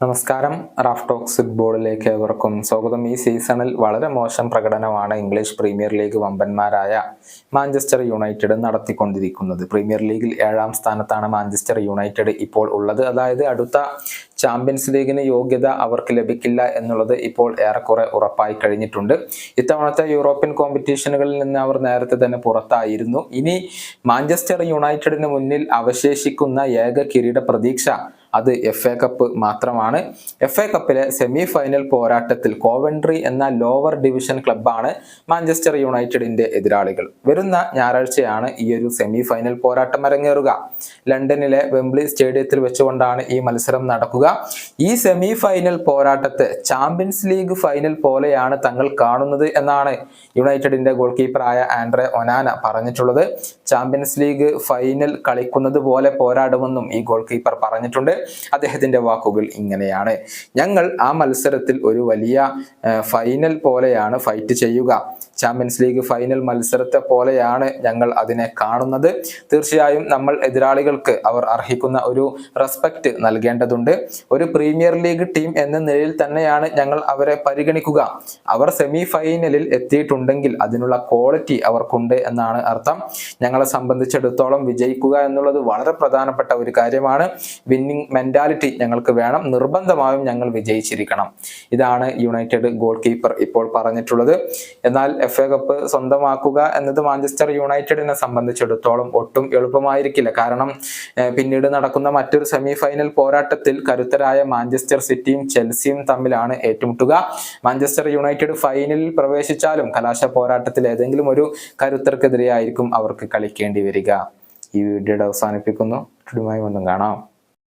നമസ്കാരം. Raf talks ഫുട്ബോളിലേക്ക് ഏവർക്കും സ്വാഗതം. ഈ സീസണിൽ വളരെ മോശം പ്രകടനമാണ് ഇംഗ്ലീഷ് പ്രീമിയർ ലീഗ് വമ്പന്മാരായ മാഞ്ചസ്റ്റർ യുണൈറ്റഡ് നടത്തിക്കൊണ്ടിരിക്കുന്നത്. പ്രീമിയർ ലീഗിൽ 7ാം സ്ഥാനത്താണ് മാഞ്ചസ്റ്റർ യുണൈറ്റഡ് ഇപ്പോൾ ഉള്ളത്. അതായത് അടുത്ത ചാമ്പ്യൻസ് ലീഗിന് യോഗ്യത അവർക്ക് ലഭിക്കില്ല എന്നുള്ളത് ഇപ്പോൾ ഏറെക്കുറെ ഉറപ്പായി കഴിഞ്ഞിട്ടുണ്ട്. ഇത്തവണത്തെ യൂറോപ്യൻ കോമ്പറ്റീഷനുകളിൽ നിന്ന് അവർ നേരത്തെ തന്നെ പുറത്തായിരുന്നു. ഇനി മാഞ്ചസ്റ്റർ യുണൈറ്റഡിന് മുന്നിൽ അവശേഷിക്കുന്ന ഏക കിരീട പ്രതീക്ഷ അത് FA കപ്പ് മാത്രമാണ്. FA കപ്പിലെ സെമി ഫൈനൽ പോരാട്ടത്തിൽ കോവൻട്രി എന്ന ലോവർ ഡിവിഷൻ ക്ലബ്ബാണ് മാഞ്ചസ്റ്റർ യുണൈറ്റഡിന്റെ എതിരാളികൾ. വരുന്ന ഞായറാഴ്ചയാണ് ഈ ഒരു സെമി ഫൈനൽ പോരാട്ടം അരങ്ങേറുക. ലണ്ടനിലെ വെംബ്ലി സ്റ്റേഡിയത്തിൽ വെച്ചുകൊണ്ടാണ് ഈ മത്സരം നടക്കുക. ഈ സെമി ഫൈനൽ പോരാട്ടത്തെ ചാമ്പ്യൻസ് ലീഗ് ഫൈനൽ പോലെയാണ് തങ്ങൾ കാണുന്നത് എന്നാണ് യുണൈറ്റഡിന്റെ ഗോൾ കീപ്പറായ ആൻഡ്രെ ഒനാന പറഞ്ഞിട്ടുള്ളത്. ചാമ്പ്യൻസ് ലീഗ് ഫൈനൽ കളിക്കുന്നത് പോലെ പോരാടുമെന്നും ഈ ഗോൾ കീപ്പർ പറഞ്ഞിട്ടുണ്ട്. അദ്ദേഹത്തിന്റെ വാക്കുകൾ ഇങ്ങനെയാണ്: ഞങ്ങൾ ആ മത്സരത്തിൽ ഒരു വലിയ ഫൈനൽ പോലെയാണ് ഫൈറ്റ് ചെയ്യുക. ചാമ്പ്യൻസ് ലീഗ് ഫൈനൽ മത്സരത്തെ പോലെയാണ് ഞങ്ങൾ അതിനെ കാണുന്നത്. തീർച്ചയായും നമ്മൾ എതിരാളികൾക്ക് അവർ അർഹിക്കുന്ന ഒരു റെസ്പെക്ട് നൽകേണ്ടതുണ്ട്. ഒരു പ്രീമിയർ ലീഗ് ടീം എന്ന നിലയിൽ തന്നെയാണ് ഞങ്ങൾ അവരെ പരിഗണിക്കുക. അവർ സെമി ഫൈനലിൽ എത്തിയിട്ടുണ്ടെങ്കിൽ അതിനുള്ള ക്വാളിറ്റി അവർക്കുണ്ട് എന്നാണ് അർത്ഥം. ഞങ്ങളെ സംബന്ധിച്ചിടത്തോളം വിജയിക്കുക എന്നുള്ളത് വളരെ പ്രധാനപ്പെട്ട ഒരു കാര്യമാണ്. വിന്നിംഗ് മെന്റാലിറ്റി ഞങ്ങൾക്ക് വേണം. നിർബന്ധമായും ഞങ്ങൾ വിജയിച്ചിരിക്കണം. ഇതാണ് യുണൈറ്റഡ് ഗോൾ കീപ്പർ ഇപ്പോൾ പറഞ്ഞിട്ടുള്ളത്. എന്നാൽ FA കപ്പ് സ്വന്തമാക്കുക എന്നത് മാഞ്ചസ്റ്റർ യുണൈറ്റഡിനെ സംബന്ധിച്ചിടത്തോളം ഒട്ടും എളുപ്പമായിരിക്കില്ല. കാരണം പിന്നീട് നടക്കുന്ന മറ്റൊരു സെമി ഫൈനൽ പോരാട്ടത്തിൽ കരുത്തരായ മാഞ്ചസ്റ്റർ സിറ്റിയും ചെൽസിയും തമ്മിലാണ് ഏറ്റുമുട്ടുക. മാഞ്ചസ്റ്റർ യുണൈറ്റഡ് ഫൈനലിൽ പ്രവേശിച്ചാലും കലാശ പോരാട്ടത്തിൽ ഏതെങ്കിലും ഒരു കരുത്തർക്കെതിരെയായിരിക്കും അവർക്ക് കളിക്കേണ്ടി വരിക. ഈ വീഡിയോയുടെ അവസാനിപ്പിക്കുന്നു. വീണ്ടും കാണാം.